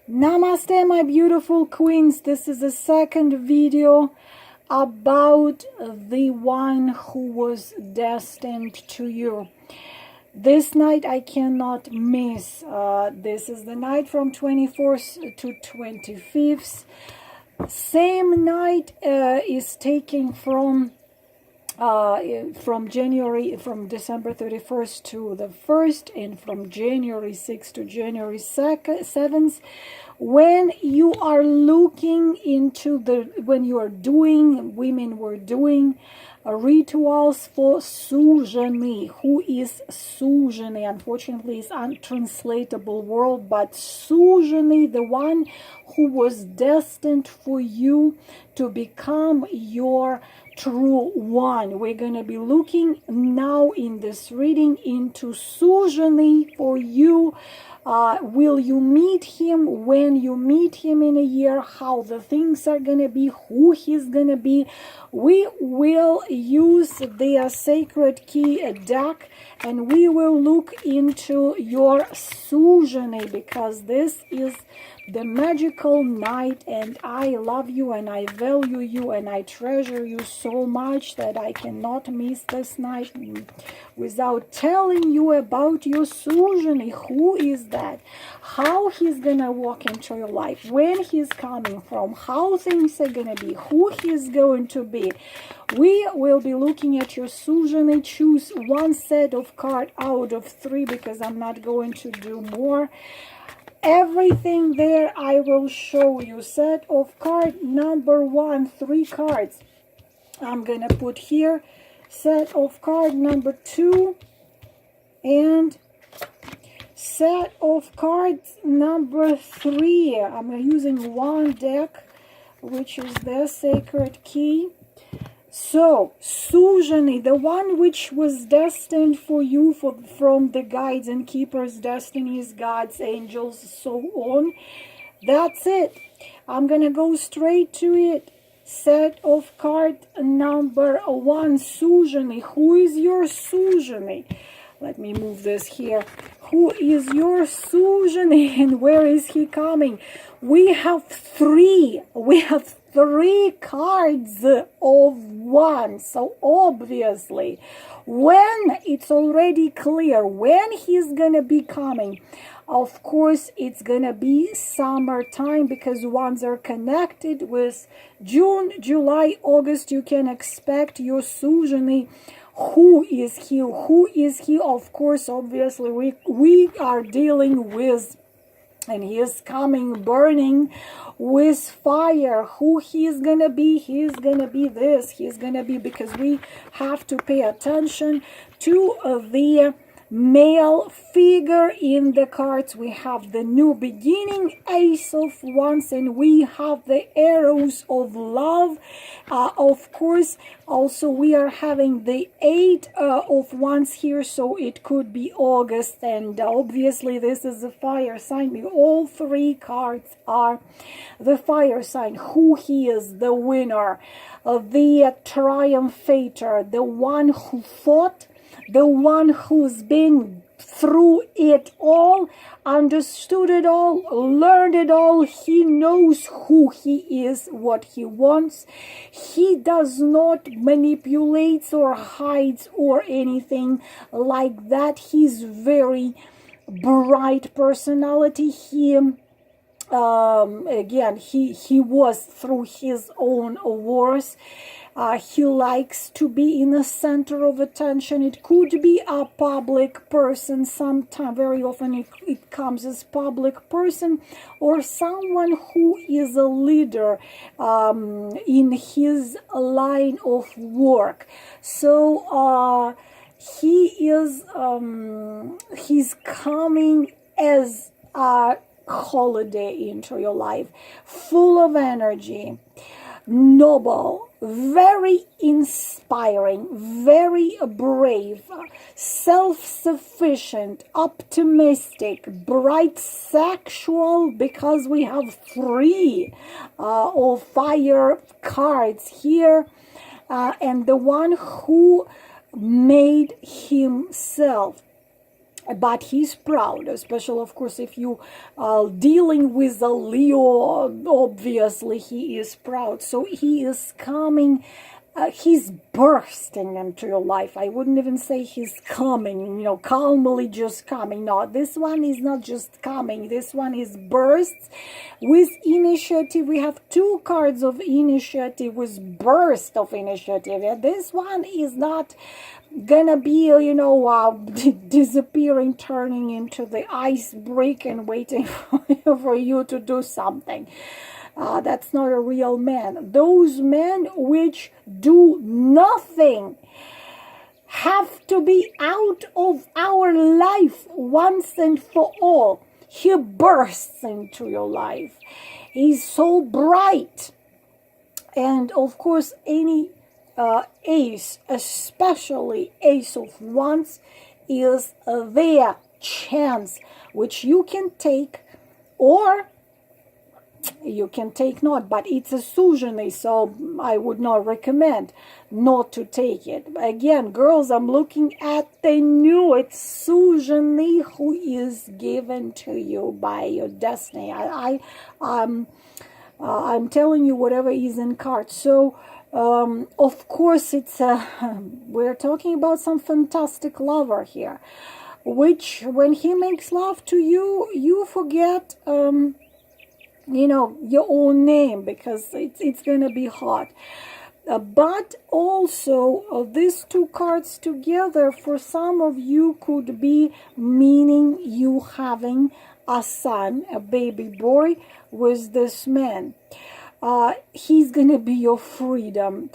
Namaste, my beautiful queens. This is the second video about the one who was destined to you. This night I cannot miss. This is the night from 24th to 25th. Same night is taken from December 31st to the 1st, and from January 6th to January 7th. When you are looking into when you are doing, women were doing rituals for Suzhani. Who is Suzhani? Unfortunately, it's untranslatable word, but Suzhani, the one who was destined for you to become your true one. We're going to be looking now in this reading into Suzhani for you. Will you meet him? When you meet him in a year, how the things are going to be, who he's going to be. We will use the sacred key deck, and we will look into your Suzhani, because this is the magical night, and I love you and I value you and I treasure you so much that I cannot miss this night without telling you about your Suzhani. Who is that? How he's gonna walk into your life, when he's coming from, how things are gonna be, who he's going to be. We will be looking at your Suzhani. Choose one set of cards out of 3, because I'm not going to do more. Everything there I will show you. Set of card number 1, 3 cards. I'm gonna put here. Set of card number 2 and set of cards number 3. I'm using one deck, which is the sacred key. So, Suzhani, the one which was destined for you from the guides and keepers, destinies, gods, angels, so on. That's it. I'm going to go straight to it. Set of card number 1, Suzhani. Who is your Suzhani? Let me move this here. Who is your Suzhani, and where is he coming? We have 3. We have 3 cards of 1. So obviously, when it's already clear when he's gonna be coming, of course it's gonna be summertime, because ones are connected with June, July, August. You can expect your Suzhani. Who is he? Who is he? Of course, obviously, we are dealing with, and he is coming burning with fire. Who he is gonna be? He's gonna be this. He's gonna be, because we have to pay attention to the male figure in the cards. We have the new beginning, Ace of Wands, and we have the arrows of love. Of course, also we are having the 8 of Wands here, so it could be August, and obviously this is a fire sign. All 3 cards are the fire sign. Who he is? The winner, the triumphator, the one who fought, the one who's been through it all, understood it all, learned it all. He knows who he is, what he wants. He does not manipulate or hides or anything like that. He's very bright personality. He again, he was through his own wars. He likes to be in the center of attention. It could be a public person. Sometimes, very often, it comes as public person, or someone who is a leader in his line of work. So he is he's coming as a holiday into your life, full of energy, noble, very inspiring, very brave, self-sufficient, optimistic, bright, sexual, because we have 3 of fire cards here, and the one who made himself but he's proud, especially of course if you dealing with a Leo. Obviously he is proud, so he is coming, he's bursting into your life. I wouldn't even say he's coming, calmly just coming. No, this one is not just coming, this one is bursts with initiative. We have two cards of initiative with burst of initiative. This one is not gonna be, disappearing, turning into the ice brick and waiting for you to do something. That's not a real man. Those men which do nothing have to be out of our life once and for all. He bursts into your life. He's so bright. And of course, any ace, especially ace of wands, is their chance, which you can take or you can take not, but it's a suzheny, so I would not recommend not to take it. Again, girls, I'm looking at the new, it's suzheny who is given to you by your destiny. I'm telling you whatever is in cards. So of course it's we're talking about some fantastic lover here, which when he makes love to you, you forget your own name, because it's gonna be hot. But also these two cards together for some of you could be meaning you having a son, a baby boy with this man. He's gonna be your freedom.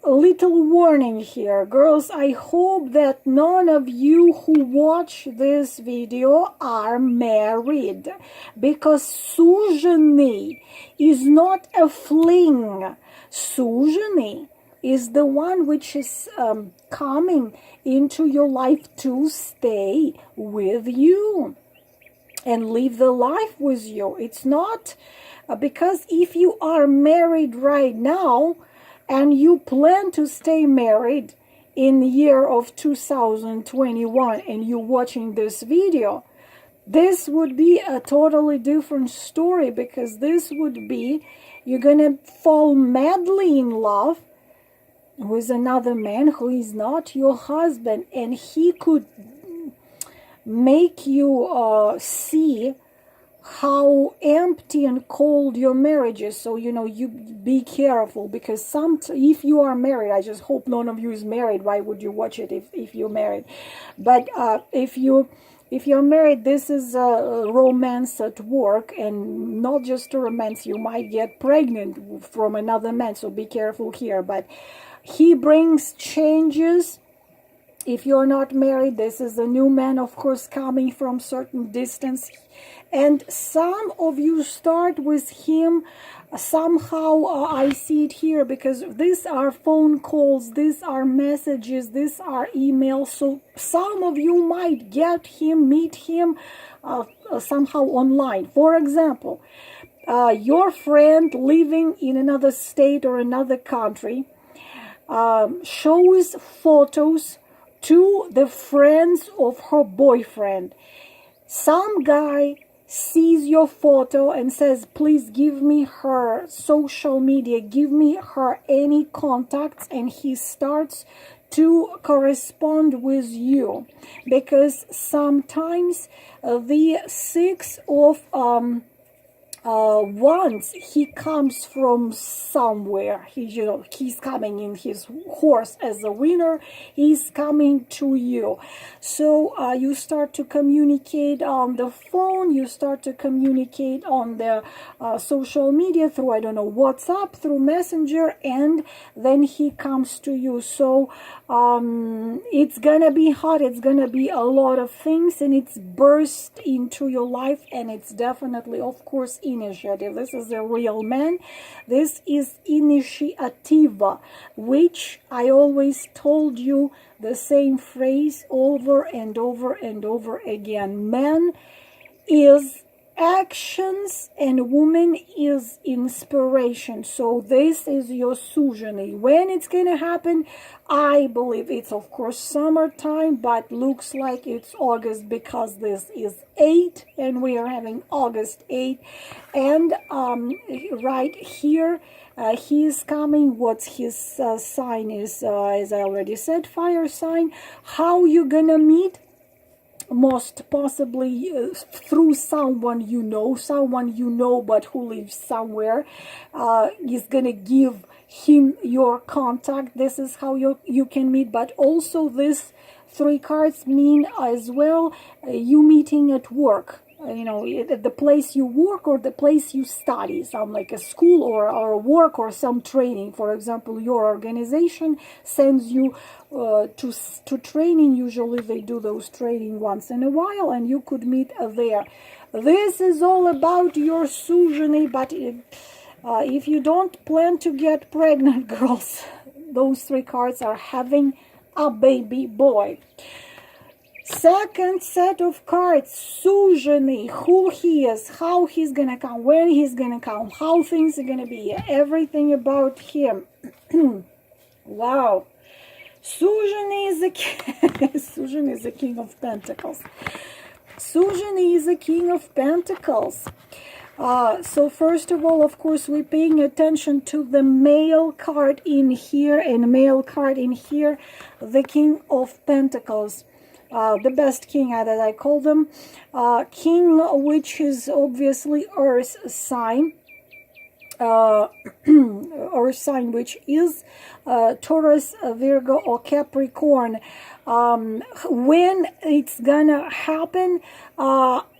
Little warning here, girls. I hope that none of you who watch this video are married, because suzheny is not a fling. Suzheny is the one which is coming into your life to stay with you and live the life with you. It's not because if you are married right now and you plan to stay married in the year of 2021 and you're watching this video, this would be a totally different story, because this would be you're gonna fall madly in love with another man who is not your husband, and he could make you see how empty and cold your marriage is. So you be careful, because if you are married, I just hope none of you is married. Why would you watch it if you're married? But if you're married, this is a romance at work, and not just a romance. You might get pregnant from another man, so be careful here. But he brings changes. If you're not married, this is a new man, of course, coming from certain distance. And some of you start with him somehow. I see it here, because these are phone calls, these are messages, these are emails. So some of you might meet him somehow online. For example, your friend living in another state or another country shows photos to the friends of her boyfriend. Some guy sees your photo and says, please give me her social media, give me her any contacts, and he starts to correspond with you, because sometimes the six of once he comes from somewhere, he's coming in his horse as a winner, he's coming to you. So you start to communicate on the phone, you start to communicate on the social media through, I don't know, WhatsApp, through Messenger, and then he comes to you. So it's gonna be hot, it's gonna be a lot of things, and it's burst into your life, and it's definitely, of course, initiative. This is a real man. This is initiative, which I always told you the same phrase over and over and over again. Man is actions, and woman is inspiration. So this is your suzhiny. When it's gonna happen, I believe it's of course summertime, but looks like it's August, because this is 8 and we are having August 8. And right here, he is coming. What's his sign is, as I already said, fire sign. How you gonna meet? Most possibly through someone you know, but who lives somewhere, is gonna give him your contact. This is how you can meet. But also this 3 cards mean as well you meeting at work, at the place you work or the place you study, some like a school or work or some training. For example, your organization sends you to training. Usually they do those training once in a while, and you could meet there. This is all about your suzhiny. But if you don't plan to get pregnant, girls, those 3 cards are having a baby boy. Second set of cards, suzhiny, who he is, how he's gonna come, when he's gonna come, how things are gonna be, everything about him. Wow. Suzhiny is Suzhiny is the King of Pentacles. Suzhiny is the King of Pentacles. So first of all, of course, we're paying attention to the male card in here and male card in here, the King of Pentacles. The best king that I call them. King, which is obviously Earth sign. Earth sign, which is Taurus, Virgo, or Capricorn. When it's gonna happen,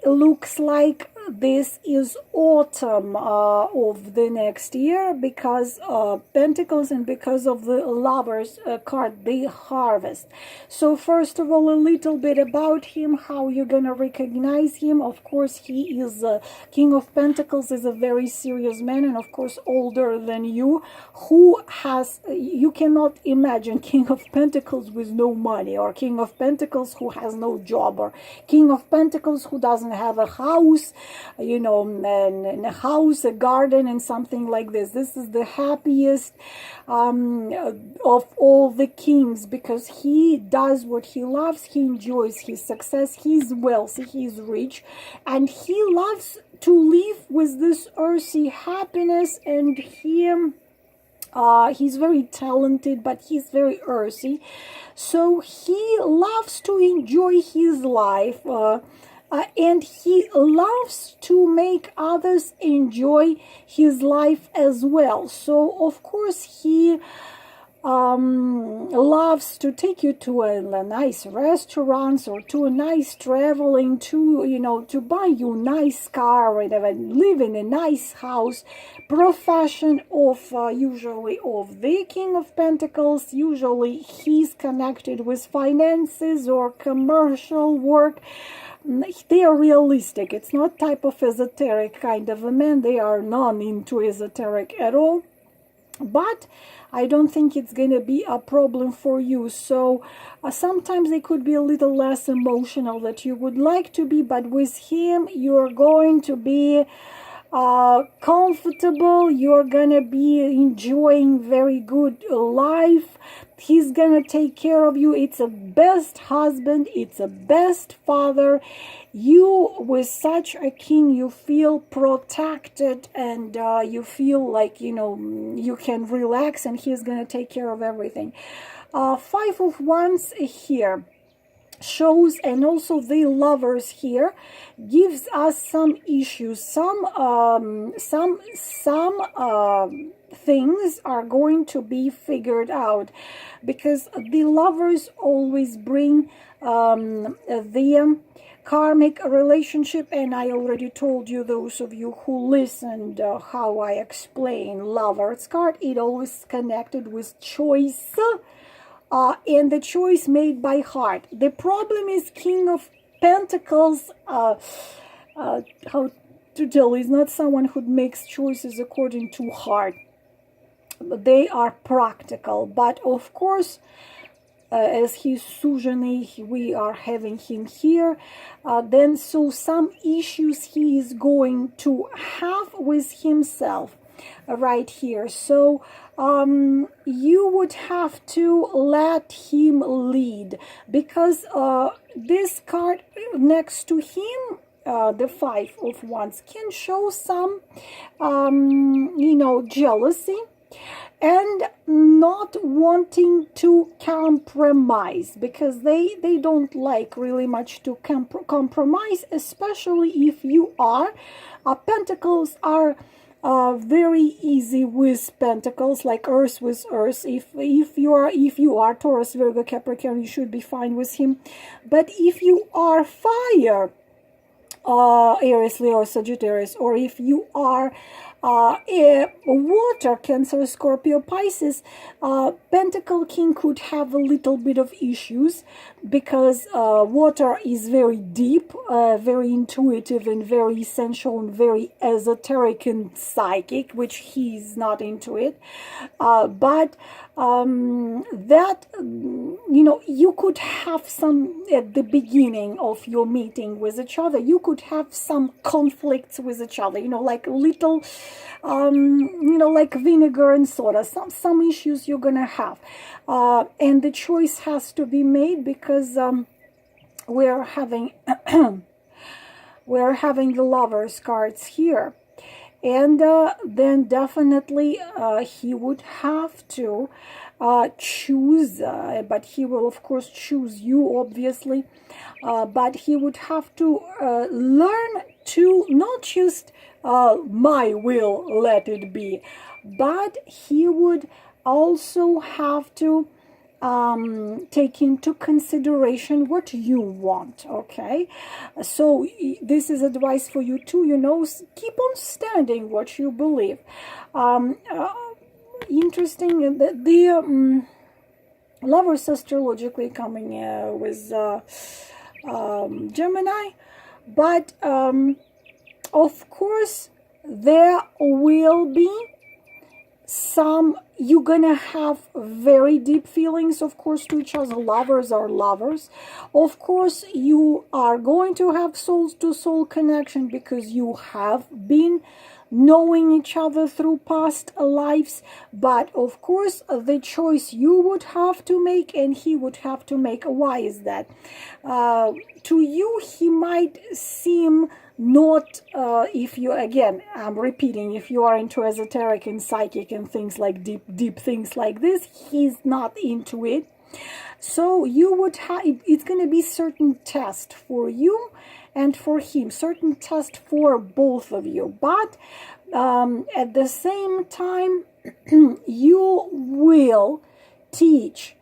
looks like this is autumn of the next year, because Pentacles and because of the Lovers card, the harvest. So first of all, a little bit about him, how you're gonna recognize him. Of course, he is King of Pentacles, is a very serious man, and of course older than you, who has, you cannot imagine King of Pentacles with no money, or King of Pentacles who has no job, or King of Pentacles who doesn't have a house, and a house, a garden, and something like this. This is the happiest of all the kings, because he does what he loves, he enjoys his success, he's wealthy, he's rich, and he loves to live with this earthy happiness. And he's very talented, but he's very earthy, so he loves to enjoy his life, and he loves to make others enjoy his life as well. So of course he loves to take you to a nice restaurants, or to a nice traveling, to buy you a nice car, or whatever, live in a nice house. Profession of usually of the King of Pentacles, usually he's connected with finances or commercial work. They are realistic. It's not type of esoteric kind of a man. They are not into esoteric at all. But I don't think it's going to be a problem for you. So sometimes they could be a little less emotional that you would like to be, but with him you're going to be comfortable, you're gonna be enjoying very good life. He's gonna take care of you. It's a best husband, it's a best father. You, with such a king, you feel protected, and you feel like you can relax, and he's gonna take care of everything. 5 of Wands here shows, and also the Lovers here gives us some issues, some things are going to be figured out, because the Lovers always bring the karmic relationship, and I already told you, those of you who listened, how I explain Lovers card. It always connected with choice, and the choice made by heart. The problem is King of Pentacles, how to tell, is not someone who makes choices according to heart. They are practical, but of course as he's suzhane, we are having him here, then so some issues he is going to have with himself right here. So you would have to let him lead, because this card next to him, the Five of Wands, can show some jealousy and not wanting to compromise, because they don't like really much to compromise, especially if you are. Pentacles are very easy with Pentacles, like Earth with Earth. If you are Taurus, Virgo, Capricorn, you should be fine with him. But if you are fire, Aries, Leo, Sagittarius, or if you are water, Cancer, Scorpio, Pisces, Pentacle King could have a little bit of issues, because water is very deep, very intuitive, and very essential, and very esoteric and psychic, which he's not into it. But that, you could have some, at the beginning of your meeting with each other, you could have some conflicts with each other, like little, like vinegar and soda, some issues you're gonna have, and the choice has to be made, because we're having the Lovers cards here. And then definitely he would have to choose, but he will of course choose you, obviously, but he would have to learn to not just my will, let it be, but he would also have to take into consideration what you want. Okay, so this is advice for you too, keep on standing what you believe. Interesting, the Lovers astrologically coming with Gemini, but of course there will be some, you're gonna have very deep feelings, of course, to each other. Lovers are lovers. Of course, you are going to have soul-to-soul connection, because you have been knowing each other through past lives. But of course, the choice you would have to make, and he would have to make. Why is that? To you, he might seem not, if you, again, I'm repeating, if you are into esoteric and psychic and things like deep things like this, he's not into it. So you would have, it's going to be certain test for you and for him, certain test for both of you. But at the same time, you will teach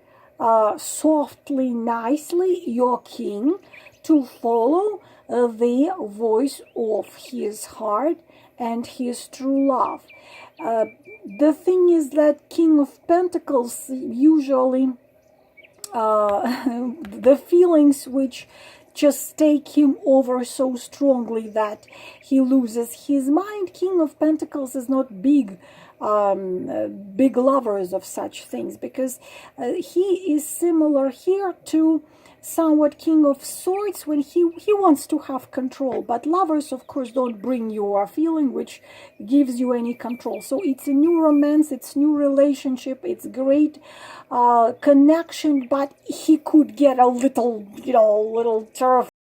softly, nicely your king to follow the voice of his heart and his true love. The thing is that King of Pentacles usually, the feelings which just take him over so strongly that he loses his mind. King of Pentacles is not big lovers of such things, because he is similar here to somewhat King of Swords, when he wants to have control. But lovers, of course, don't bring you a feeling which gives you any control. So it's a new romance, it's new relationship, it's great connection, but he could get a little, little turf